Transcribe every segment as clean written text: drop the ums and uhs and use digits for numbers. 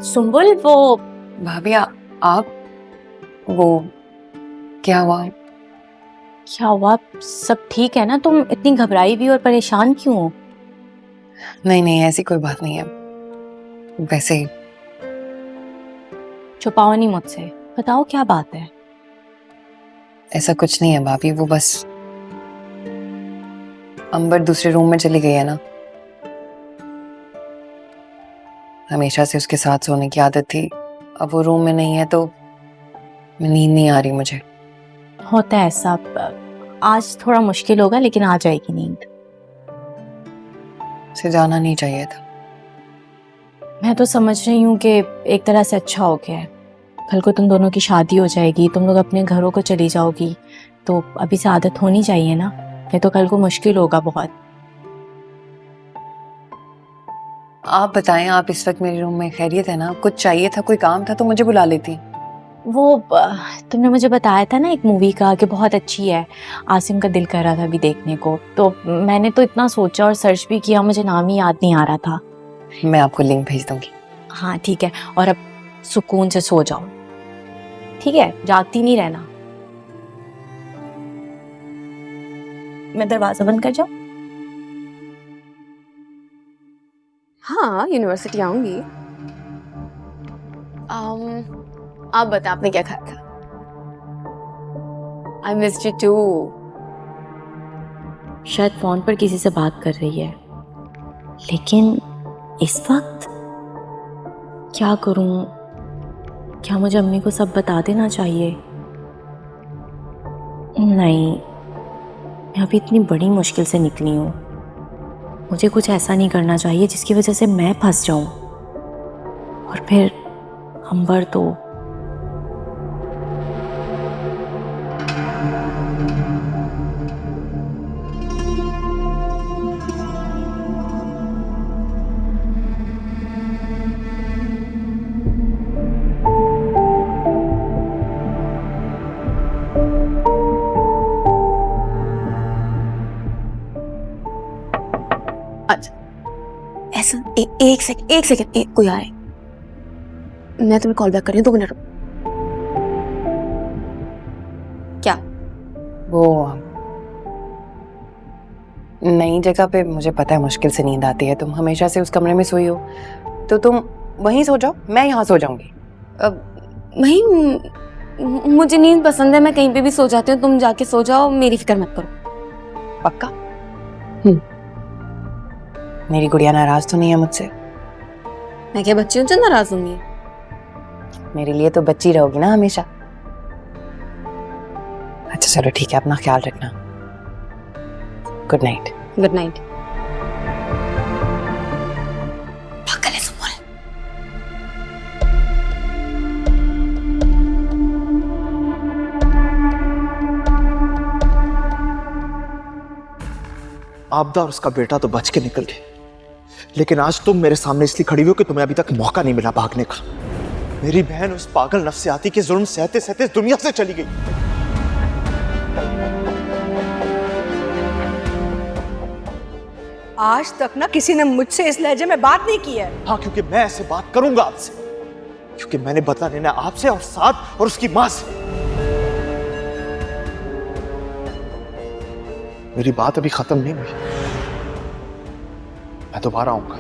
सुम्बुल वो भाभी आप वो क्या हुआ? क्या हुआ? सब ठीक है ना? तुम इतनी घबराई भी और परेशान क्यों हो? नहीं नहीं, ऐसी कोई बात नहीं है, वैसे ही। छुपाओ नहीं मुझसे, बताओ क्या बात है। ऐसा कुछ नहीं है भाभी, वो बस अंबर दूसरे रूम में चली गई है ना। हमेशा से उसके साथ सोने की आदत थी, अब वो रूम में नहीं है तो नींद नहीं आ रही मुझे। होता है ऐसा, आज थोड़ा मुश्किल होगा लेकिन आ जाएगी नींद। उसे जाना नहीं चाहिए था। मैं तो समझ रही हूँ कि एक तरह से अच्छा हो गया है। कल को तुम दोनों की शादी हो जाएगी, तुम लोग अपने घरों को चली जाओगी, तो अभी से आदत होनी चाहिए ना, नहीं तो कल को मुश्किल होगा बहुत। आप बताएं, आप इस वक्त मेरे रूम में खैरियत है ना? कुछ चाहिए था, कोई काम था तो मुझे बुला लेती। वो तुमने मुझे बताया था ना एक मूवी का कि बहुत अच्छी है, आसिम का दिल कर रहा था अभी देखने को, तो मैंने तो इतना सोचा और सर्च भी किया, मुझे नाम ही याद नहीं आ रहा था। मैं आपको लिंक भेज दूंगी। हाँ ठीक है, और अब सुकून से सो जाओ, ठीक है? जागती नहीं रहना। मैं दरवाजा बंद कर जाऊं? हाँ, यूनिवर्सिटी आऊंगी। आप बता, आपने क्या खाया था? I missed you too. शायद फोन पर किसी से बात कर रही है, लेकिन इस वक्त क्या करूं? क्या मुझे अम्मी को सब बता देना चाहिए? नहीं, मैं अभी इतनी बड़ी मुश्किल से निकली हूँ, मुझे कुछ ऐसा नहीं करना चाहिए जिसकी वजह से मैं फंस जाऊं, और फिर अंबर तो अच्छा, ऐसा एक सेकंड, कोई आए। मैं तुम्हें कॉल बैक कर रही हूँ, 2 मिनट। क्या? वो नई जगह पे मुझे पता है मुश्किल से नींद आती है, तुम हमेशा से उस कमरे में सोई हो, तो तुम वहीं सो जाओ, मैं यहाँ सो जाऊंगी। वही, मुझे नींद पसंद है, मैं कहीं पे भी सो जाती हूँ, तुम जाके सो जाओ, मेरी फिक्र मत करो। पक्का? मेरी गुड़िया नाराज तो नहीं है मुझसे? मैं क्या बच्ची हूँ जो नाराज होंगी? मेरे लिए तो बच्ची रहोगी ना हमेशा। अच्छा चलो ठीक है, अपना ख्याल रखना। Good night. Good night. पागल है सुम्बुल। आबदा और उसका बेटा तो बच के निकल गए, लेकिन आज तुम मेरे सामने इसलिए खड़ी हुई हो कि तुम्हें अभी तक मौका नहीं मिला भागने का। मेरी बहन उस पागल नफ्सियाती के जुल्म सहते सहते दुनिया से चली गई। आज तक ना किसी ने मुझसे इस लहजे में बात नहीं की है। हाँ, क्योंकि मैं ऐसे बात करूंगा आपसे, क्योंकि मैंने बदला लेना आपसे और साथ और उसकी मां से। मेरी बात अभी खत्म नहीं हुई, मैं दोबारा आऊंगा।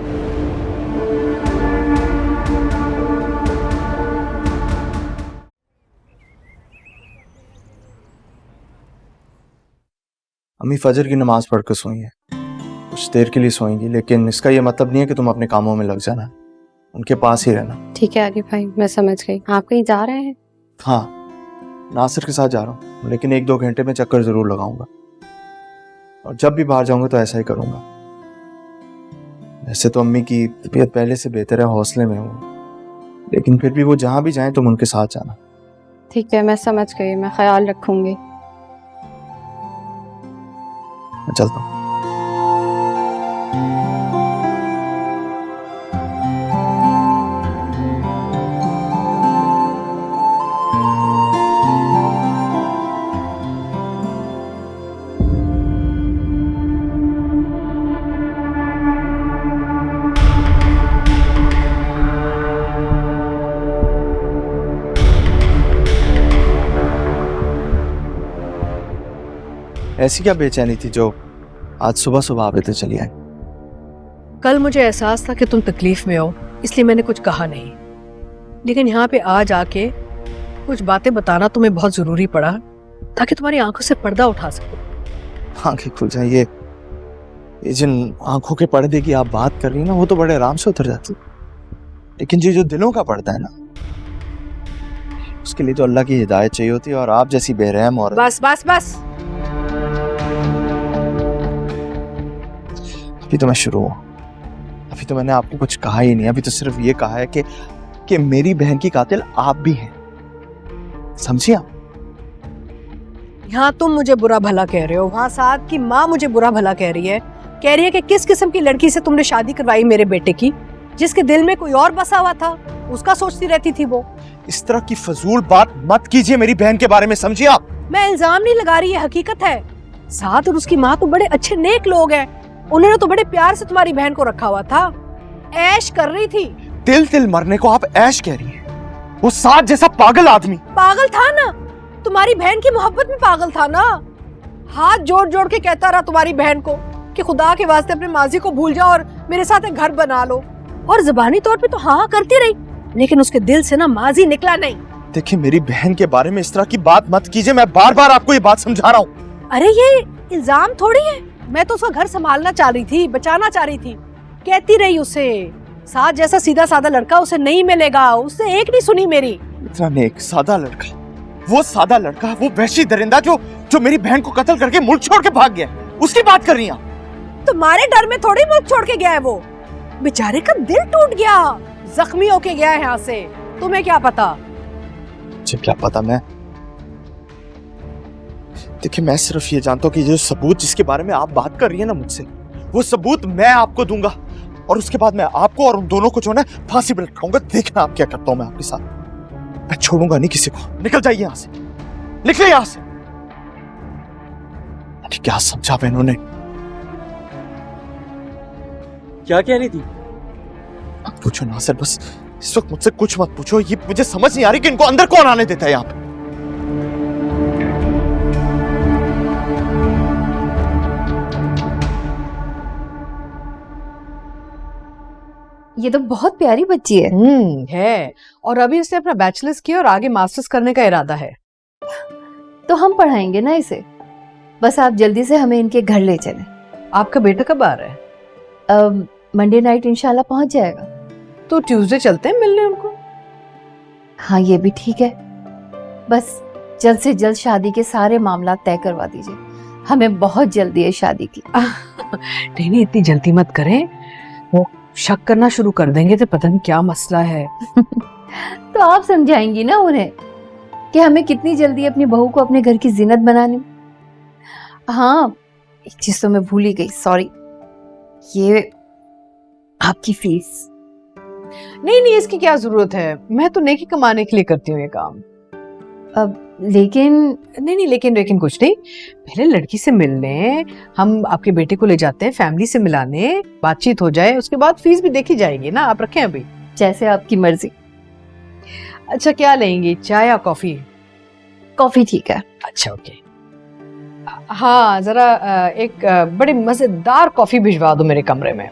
अम्मी फजर की नमाज पढ़कर सोई है, कुछ देर के लिए सोएंगी, लेकिन इसका यह मतलब नहीं है कि तुम अपने कामों में लग जाना, उनके पास ही रहना। ठीक है आरिफ भाई, मैं समझ गई। आप कहीं जा रहे हैं? हाँ, नासिर के साथ जा रहा हूँ, लेकिन 1-2 घंटे में चक्कर जरूर लगाऊंगा, और जब भी बाहर जाऊंगा तो ऐसा ही करूंगा। वैसे तो अम्मी की तबीयत पहले से बेहतर है, हौसले में हूँ, लेकिन फिर भी वो जहां भी जाएं तुम उनके साथ जाना। ठीक है, मैं समझ गई, मैं ख्याल रखूंगी। मैं चलता हूँ। ऐसी क्या बेचैनी थी जो आज सुबह सुबह आवे तो चली आई? कल मुझे एहसास था कि तुम तकलीफ में हो, इसलिए मैंने कुछ कहा नहीं, लेकिन यहाँ पे आज आके कुछ बातें बताना तुम्हें बहुत जरूरी पड़ा ताकि तुम्हारी आंखों से पर्दा उठा सको। आंखें खुल जाए, ये जिन आंखों के पर्दे की आप बात कर रही है ना, वो तो बड़े आराम से उतर जाती, लेकिन जो दिलों का पर्दा है ना, उसके लिए तो अल्लाह की हिदायत चाहिए होती है, और आप जैसी बेरहम और बस बस बस, अभी तो मैं शुरू हूँ, अभी तो मैंने आपको कुछ कहा ही नहीं, अभी तो सिर्फ ये कहा है कि मेरी बहन की कातिल आप भी हैं, समझिए आप? यहाँ तुम मुझे बुरा भला कह रहे हो, वहाँ साद की माँ मुझे बुरा भला कह रही है कि किस किस्म की लड़की से तुमने शादी करवाई मेरे बेटे की, जिसके दिल में कोई और बसा हुआ था, उसका सोचती रहती थी वो। इस तरह की फजूल बात मत कीजिए मेरी बहन के बारे में, समझिए आप? मैं इल्जाम नहीं लगा रही, है हकीकत है। साद और उसकी माँ तो बड़े अच्छे नेक लोग हैं, उन्होंने तो बड़े प्यार से तुम्हारी बहन को रखा हुआ था, ऐश कर रही थी। तिल तिल मरने को आप ऐश कह रही हैं? वो साद जैसा पागल आदमी पागल था ना, तुम्हारी बहन की मोहब्बत में पागल था ना, हाथ जोड़ जोड़ के कहता रहा तुम्हारी बहन को कि खुदा के वास्ते अपने माजी को भूल जाओ और मेरे साथ एक घर बना लो, और जुबानी तौर पे तो हाँ करती रही, लेकिन उसके दिल से ना माजी निकला नहीं। देखिए मेरी बहन के बारे में इस तरह की बात मत कीजिए, मैं बार बार आपको ये बात समझा रहा हूँ। अरे ये इल्जाम थोड़ी है, मैं तो उसका घर संभालना चाह रही थी, बचाना चाह रही थी, कहती रही उसे साद जैसा सीधा साधा लड़का उसे नहीं मिलेगा, उसने एक नहीं सुनी मेरी। इतना नेक सादा लड़का, वो सादा लड़का, वो वहशी दरिंदा जो मेरी बहन को कत्ल करके मुल्क छोड़ के भाग गया, उसकी बात कर रही हैं आप? तुम्हारे डर में थोड़ी मुल्क छोड़ के गया है वो, बेचारे का दिल टूट गया, जख्मी होके गया है यहाँ से, तुम्हें क्या पता? मुझे क्या पता, मैं देखिए मैं सिर्फ ये जानता हूँ कि जो सबूत जिसके बारे में आप बात कर रही है ना मुझसे, वो सबूत मैं आपको दूंगा, और उसके बाद मैं आपको और उन दोनों को जो है फांसी पे लटकाऊंगा। देखना आप क्या करता हूँ मैं आपके साथ, मैं छोड़ूंगा नहीं किसी को। निकल जाइए यहाँ से, निकले यहाँ से। क्या समझा मैं इन्होंने? क्या कह रही थी? मत पूछो नासिर, बस इस वक्त मुझसे कुछ मत पूछो, ये मुझे समझ नहीं आ रही कि इनको अंदर कौन आने देता है यहाँ पे। ये तो बहुत प्यारी बच्ची है। है, और अभी उसने अपना बैचलर्स किया और आगे मास्टर्स करने का इरादा है। तो हम पढ़ाएंगे ना इसे, बस आप जल्दी से हमें इनके घर ले चलें। आपका बेटा कब आ रहा है? मंडे नाइट इंशाल्लाह पहुंच जाएगा। तो ट्यूसडे चलते हैं मिलने उनको। हाँ ये भी ठीक है, बस जल्द से जल्द शादी के सारे मामला तय करवा दीजिए, हमें बहुत जल्दी है शादी की। नहीं इतनी जल्दी मत करें, वो शक करना शुरू कर देंगे तो पता नहीं क्या मसला है। तो आप समझाएंगी ना उन्हें कि हमें कितनी जल्दी अपनी बहू को अपने घर की जिन्नत बनानी। हाँ एक चीज तो मैं भूल ही गई, सॉरी, ये आपकी फीस। नहीं इसकी क्या जरूरत है, मैं तो नेकी कमाने के लिए करती हूँ ये काम। अब लेकिन नहीं लेकिन कुछ नहीं, पहले लड़की से मिलने, हम आपके बेटे को ले जाते हैं फैमिली से मिलाने, बातचीत हो जाए, उसके बाद फीस भी देखी जाएगी ना, आप रखें अभी। जैसे आपकी मर्जी। अच्छा क्या लेंगी, चाय या कॉफी? कॉफी ठीक है। अच्छा ओके, हाँ जरा एक बड़ी मजेदार कॉफी भिजवा दो मेरे कमरे में।